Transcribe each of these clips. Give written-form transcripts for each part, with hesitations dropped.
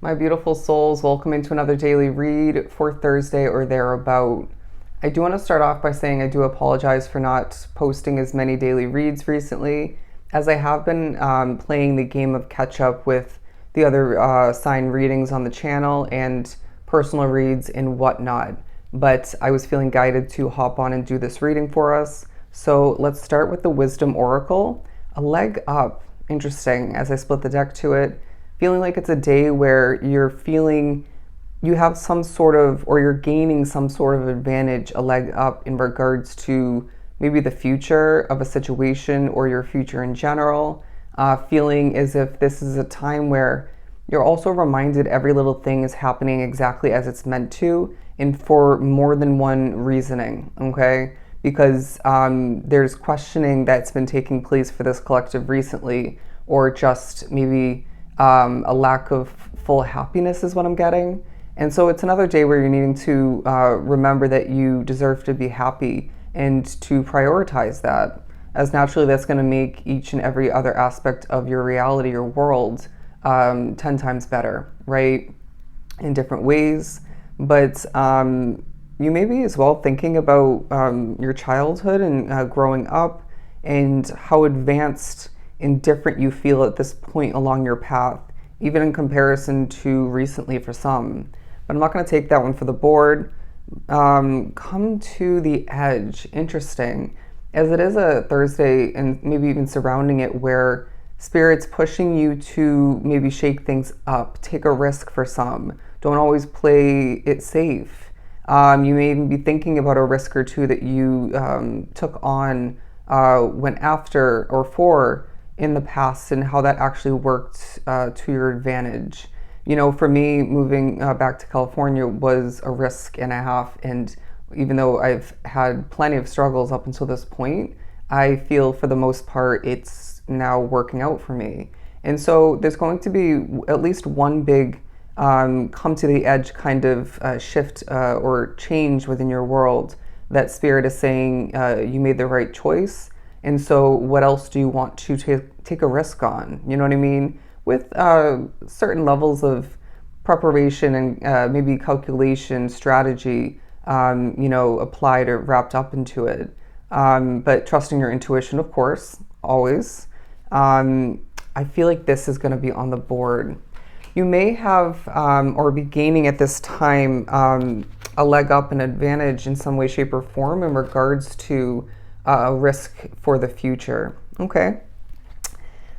My beautiful souls, welcome into another daily read for Thursday or thereabout. I do want to start off by saying I do apologize for not posting as many daily reads recently, as I have been playing the game of catch up with the other sign readings on the channel and personal reads and whatnot. But I was feeling guided to hop on and do this reading for us. So let's start with the Wisdom Oracle. A leg up. Interesting, as I split the deck to it. Feeling like it's a day where you're feeling you have some sort of, or you're gaining some sort of advantage, a leg up in regards to maybe the future of a situation or your future in general. Feeling as if this is a time where you're also reminded every little thing is happening exactly as it's meant to, and for more than one reasoning, okay? Because there's questioning that's been taking place for this collective recently, or just maybe a lack of full happiness is what I'm getting. And so it's another day where you're needing to remember that you deserve to be happy and to prioritize that, as naturally that's going to make each and every other aspect of your reality or world 10 times better, right? In different ways. But you may be as well thinking about your childhood and growing up and how advanced and different you feel at this point along your path, even in comparison to recently for some. But I'm not going to take that one for the board. Come to the edge. Interesting. As it is a Thursday and maybe even surrounding it where Spirit's pushing you to maybe shake things up, take a risk for some. Don't always play it safe. You may even be thinking about a risk or two that you took on, went after or for in the past, and how that actually worked to your advantage. You know, for me, moving back to California was a risk and a half, and even though I've had plenty of struggles up until this point, I feel for the most part it's now working out for me. And so there's going to be at least one big come to the edge kind of shift or change within your world that Spirit is saying you made the right choice. And so what else do you want to take a risk on? You know what I mean? With certain levels of preparation and maybe calculation, strategy, applied or wrapped up into it. But trusting your intuition, of course, always. I feel like this is going to be on the board. You may have or be gaining at this time a leg up, an advantage in some way, shape, or form in regards to a risk for the future. Okay.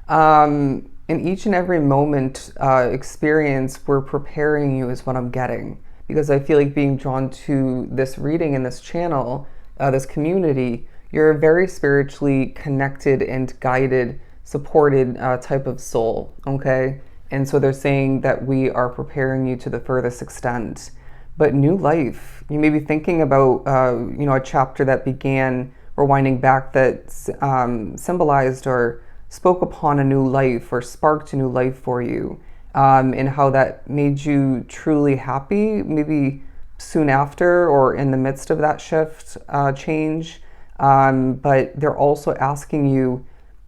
In each and every moment experience, we're preparing you is what I'm getting, because I feel like being drawn to this reading in this channel, this community, you're a very spiritually connected and guided, supported type of soul, okay? And so they're saying that we are preparing you to the furthest extent. But new life, you may be thinking about, a chapter that began, or winding back, that symbolized or spoke upon a new life or sparked a new life for you, and how that made you truly happy, maybe soon after or in the midst of that shift, change. But they're also asking you,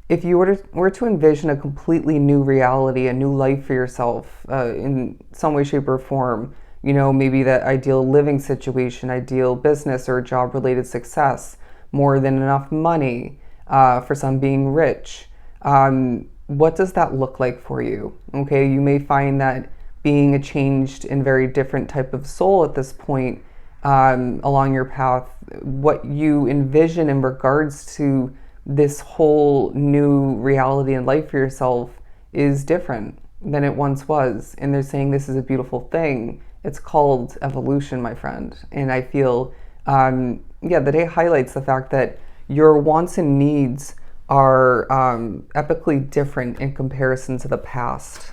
if you were to envision a completely new reality, a new life for yourself in some way, shape, or form, maybe that ideal living situation, ideal business or job-related success, more than enough money, for some being rich. What does that look like for you? Okay, you may find that being a changed and very different type of soul at this point along your path, what you envision in regards to this whole new reality and life for yourself is different than it once was. And they're saying this is a beautiful thing. It's called evolution, my friend. And I feel, the day highlights the fact that your wants and needs are epically different in comparison to the past.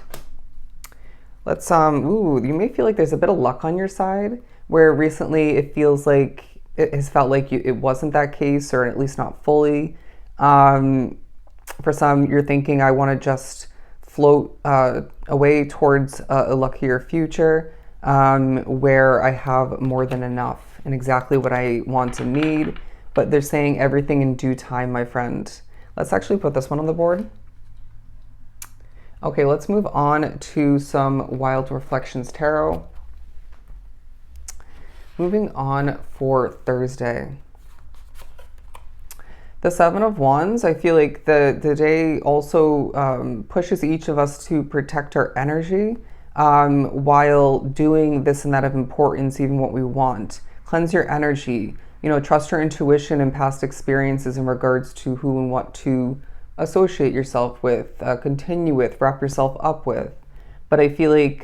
Let's, you may feel like there's a bit of luck on your side, where recently it feels like, it has felt like it wasn't that case, or at least not fully. For some, you're thinking, I want to just float away towards a luckier future, where I have more than enough and exactly what I want and need. But they're saying everything in due time, my friend. Let's actually put this one on the board. Okay, let's move on to some Wild Reflections Tarot. Moving on for Thursday. The Seven of Wands, I feel like the day also pushes each of us to protect our energy while doing this and that of importance, even what we want. Cleanse your energy, trust your intuition and past experiences in regards to who and what to associate yourself with, continue with, wrap yourself up with. But I feel like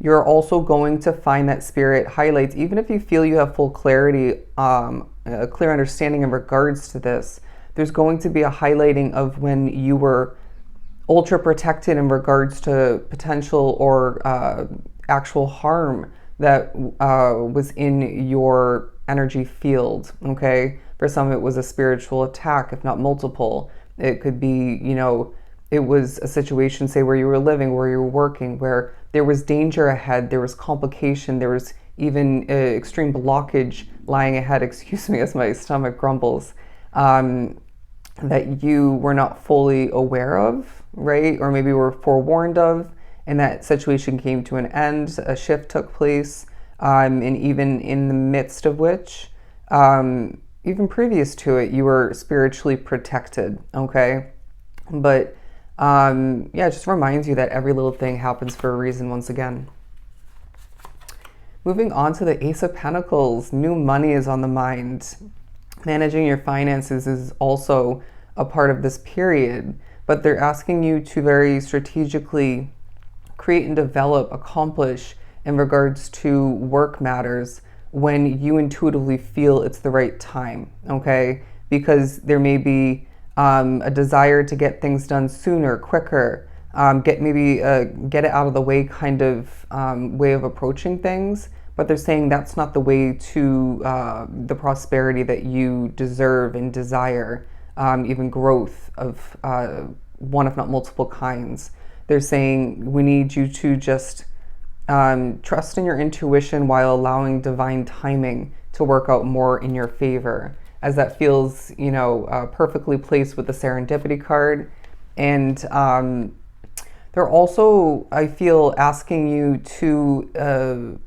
you're also going to find that spirit highlights, even if you feel you have full clarity, a clear understanding in regards to this, there's going to be a highlighting of when you were ultra protected in regards to potential or actual harm that was in your energy field. Okay, for some it was a spiritual attack, if not multiple. It could be, it was a situation, say, where you were living, where you were working, where there was danger ahead, there was complication, there was even extreme blockage lying ahead, excuse me, as my stomach grumbles, that you were not fully aware of, right? Or maybe were forewarned of, and that situation came to an end, a shift took place, and even in the midst of which, even previous to it, you were spiritually protected, okay? But it just reminds you that every little thing happens for a reason once again. Moving on to the Ace of Pentacles, new money is on the mind. Managing your finances is also a part of this period, but they're asking you to very strategically create and develop, accomplish in regards to work matters when you intuitively feel it's the right time, okay? Because there may be a desire to get things done sooner, quicker, get it out of the way kind of way of approaching things. But they're saying that's not the way to the prosperity that you deserve and desire, even growth of one, if not multiple kinds. They're saying we need you to just trust in your intuition while allowing divine timing to work out more in your favor, as that feels, perfectly placed with the serendipity card. And they're also, I feel, asking you to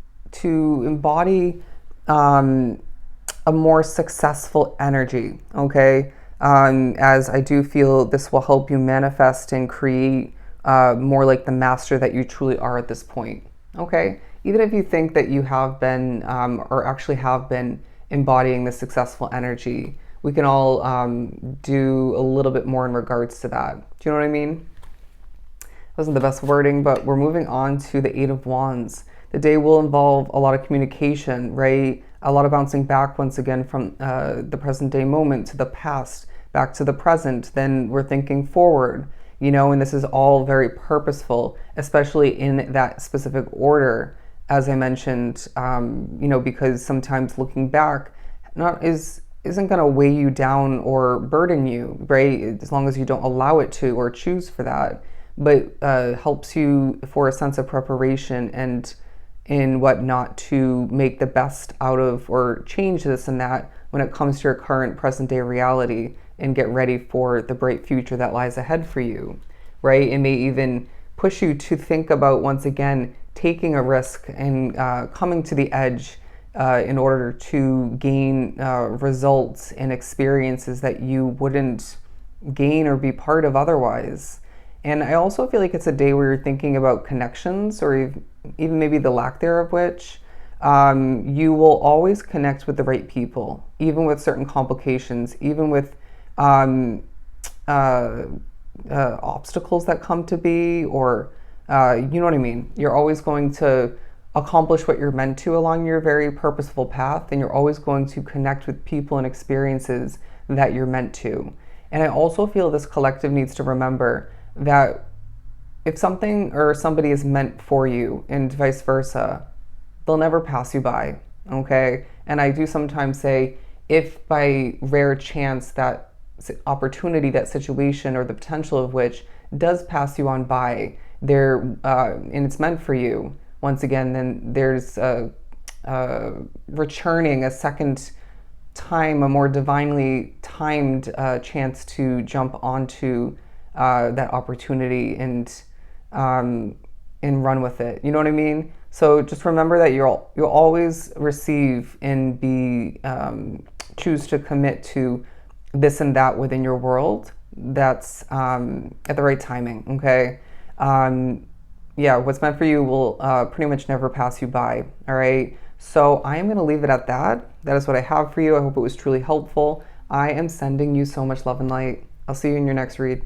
embody a more successful energy, okay? As I do feel this will help you manifest and create more like the master that you truly are at this point, okay? Even if you think that you have been or actually have been embodying the successful energy, we can all do a little bit more in regards to that. Do you know what I mean? Wasn't the best wording, but we're moving on to the Eight of Wands. The day will involve a lot of communication, right? A lot of bouncing back once again from the present day moment to the past, back to the present. Then we're thinking forward, and this is all very purposeful, especially in that specific order, as I mentioned, because sometimes looking back isn't going to weigh you down or burden you, right? As long as you don't allow it to or choose for that, but helps you for a sense of preparation and in what not to make the best out of or change this and that when it comes to your current present day reality and get ready for the bright future that lies ahead for you, right? It may even push you to think about, once again, taking a risk and coming to the edge in order to gain results and experiences that you wouldn't gain or be part of otherwise. And I also feel like it's a day where you're thinking about connections, or even maybe the lack thereof, which you will always connect with the right people, even with certain complications, even with obstacles that come to be, or you know what I mean? You're always going to accomplish what you're meant to along your very purposeful path, and you're always going to connect with people and experiences that you're meant to. And I also feel this collective needs to remember that if something or somebody is meant for you and vice versa, they'll never pass you by, okay? And I do sometimes say, if by rare chance that opportunity, that situation, or the potential of which does pass you on by, there and it's meant for you, once again, then there's returning a second time, a more divinely timed chance to jump onto that opportunity um, and run with it. You know what I mean? So just remember that you'll always receive and be choose to commit to this and that within your world. That's at the right timing. Okay. Yeah, what's meant for you will pretty much never pass you by. All right. So I am going to leave it at that. That is what I have for you. I hope it was truly helpful. I am sending you so much love and light. I'll see you in your next read.